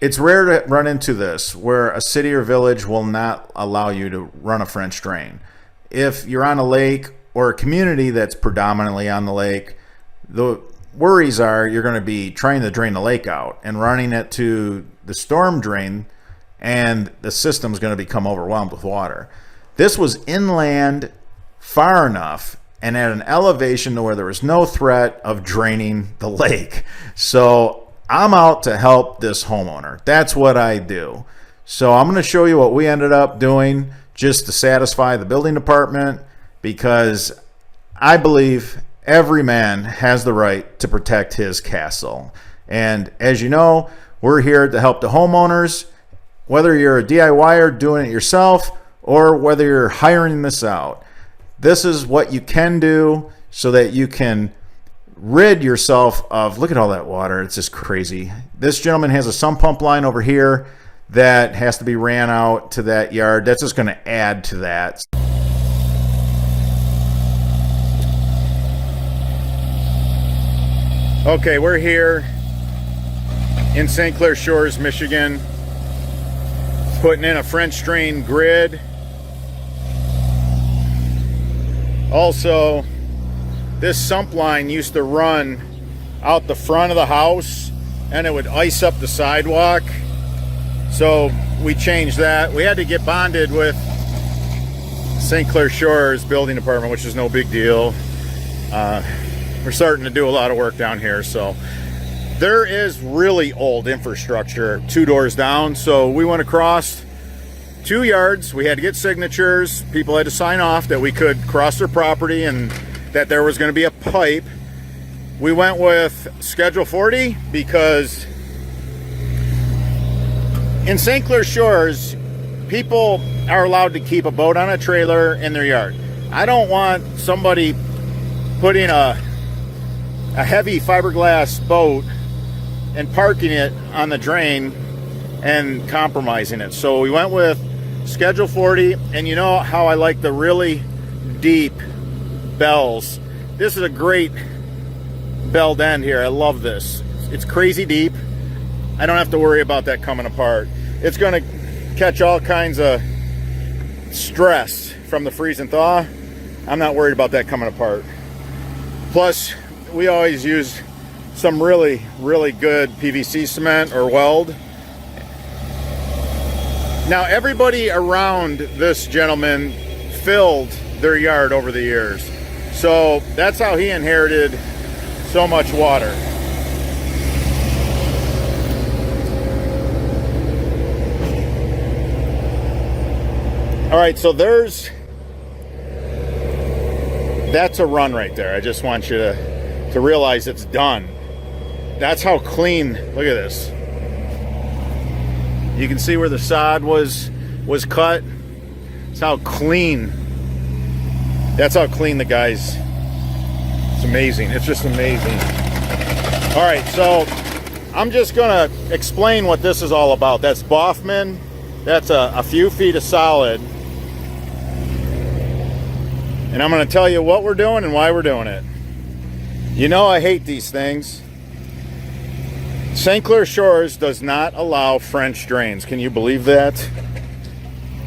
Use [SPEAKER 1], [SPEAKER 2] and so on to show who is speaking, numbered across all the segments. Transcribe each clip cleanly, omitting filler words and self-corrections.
[SPEAKER 1] It's rare to run into this where a city or village will not allow you to run a French drain. If you're on a lake or a community that's predominantly on the lake, the worries are you're going to be trying to drain the lake out and running it to the storm drain, and the system's going to become overwhelmed with water. This was inland far enough and at an elevation to where there was no threat of draining the lake. So I'm out to help this homeowner. That's what I do. So I'm going to show you what we ended up doing just to satisfy the building department, because I believe every man has the right to protect his castle. And as you know, we're here to help the homeowners, whether you're a DIYer doing it yourself or whether you're hiring this out. This is what you can do so that you can rid yourself of, look at all that water, it's just crazy. This gentleman has a sump pump line over here that has to be ran out to that yard. That's just going to add to that. Okay, we're here in St. Clair Shores, Michigan, putting in a French drain grid. Also, this sump line used to run out the front of the house and it would ice up the sidewalk. So we changed that. We had to get bonded with St. Clair Shores building department, which is no big deal. We're starting to do a lot of work down here. So there is really old infrastructure 2 doors down. So we went across 2 yards. We had to get signatures. People had to sign off that we could cross their property and that there was going to be a pipe. We went with Schedule 40 because in St. Clair Shores, people are allowed to keep a boat on a trailer in their yard. I don't want somebody putting a heavy fiberglass boat and parking it on the drain and compromising it. So we went with Schedule 40, and you know how I like the really deep bells. This is a great belled end here. I love this. It's crazy deep. I don't have to worry about that coming apart. It's going to catch all kinds of stress from the freeze and thaw. I'm not worried about that coming apart. Plus, we always use some really, really good PVC cement or weld. Now, everybody around this gentleman filled their yard over the years. So that's how he inherited so much water. All right, so that's a run right there. I just want you to realize it's done. That's how clean, look at this. You can see where the sod was cut. That's how clean the guys. It's amazing. It's just amazing. All right, so I'm just gonna explain what this is all about. That's Boffman. That's a few feet of solid. And I'm gonna tell you what we're doing and why we're doing it. You know I hate these things. St. Clair Shores does not allow French drains. Can you believe that?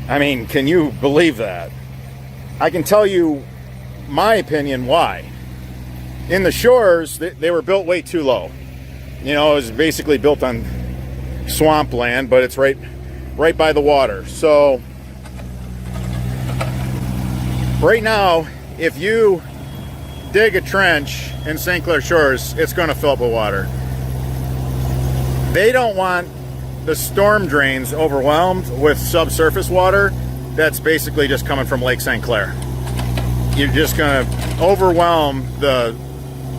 [SPEAKER 1] I mean, can you believe that? I can tell you my opinion why. In the shores, they were built way too low. You know, it was basically built on swampland, but it's right by the water. So right now, if you dig a trench in St. Clair Shores, it's going to fill up with water. They don't want the storm drains overwhelmed with subsurface water that's basically just coming from Lake St. Clair. You're just going to overwhelm the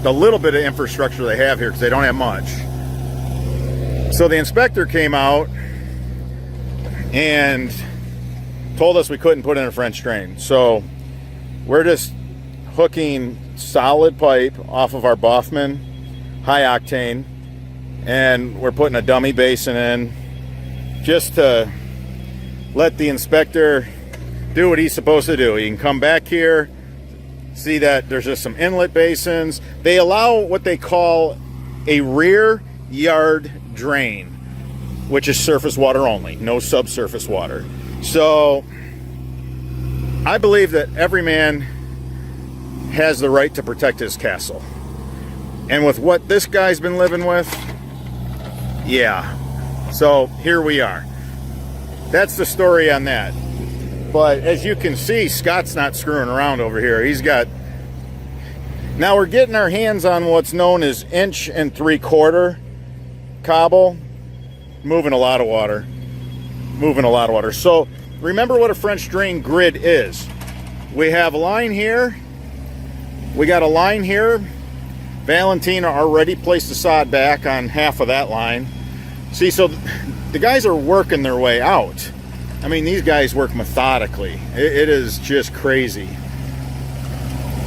[SPEAKER 1] little bit of infrastructure they have here because they don't have much. So the inspector came out and told us we couldn't put in a French drain. So we're just hooking solid pipe off of our Boffman high octane, and we're putting a dummy basin in just to let the inspector do what he's supposed to do. He can come back here, see that there's just some inlet basins. They allow what they call a rear yard drain. which is surface water only, no subsurface water. So I believe that every man has the right to protect his castle. And with what this guy's been living with, yeah. So here we are. That's the story on that. But as you can see, Scott's not screwing around over here. He's got... Now we're getting our hands on what's known as 1 3/4 cobble. Moving a lot of water. Moving a lot of water. So remember what a French drain grid is. We have a line here. We got a line here. Valentina already placed the sod back on half of that line. See, so the guys are working their way out. I mean, these guys work methodically. It is just crazy.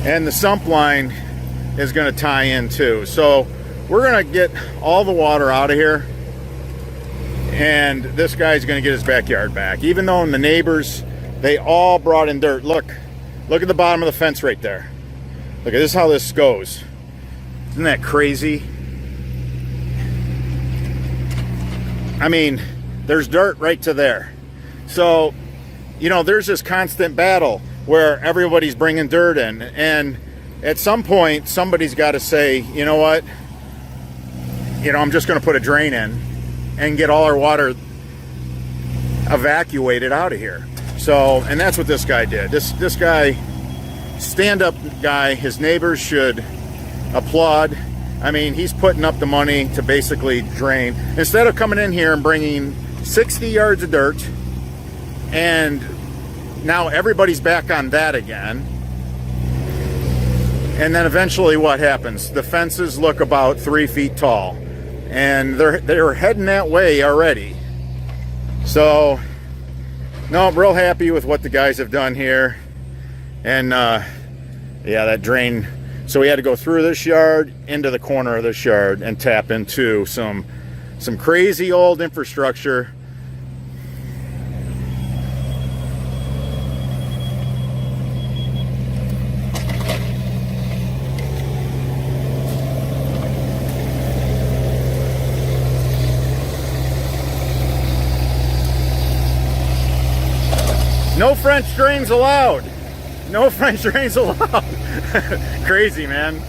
[SPEAKER 1] And the sump line is going to tie in too. So we're going to get all the water out of here. And this guy's going to get his backyard back. Even though the neighbors, they all brought in dirt. Look at the bottom of the fence right there. Look at this, how this goes. Isn't that crazy? I mean, there's dirt right to there. So, you know, there's this constant battle where everybody's bringing dirt in. And at some point, somebody's got to say, you know what? You know, I'm just going to put a drain in and get all our water evacuated out of here. So, and that's what this guy did. This guy, stand-up guy, his neighbors should applaud. I mean, he's putting up the money to basically drain. Instead of coming in here and bringing 60 yards of dirt, and now everybody's back on that again. And then eventually what happens? The fences look about 3 feet tall, and they're heading that way already. So, no, I'm real happy with what the guys have done here. And yeah, that drain. So we had to go through this yard into the corner of this yard and tap into some crazy old infrastructure. No French drains allowed. No French drains allowed. Crazy, man.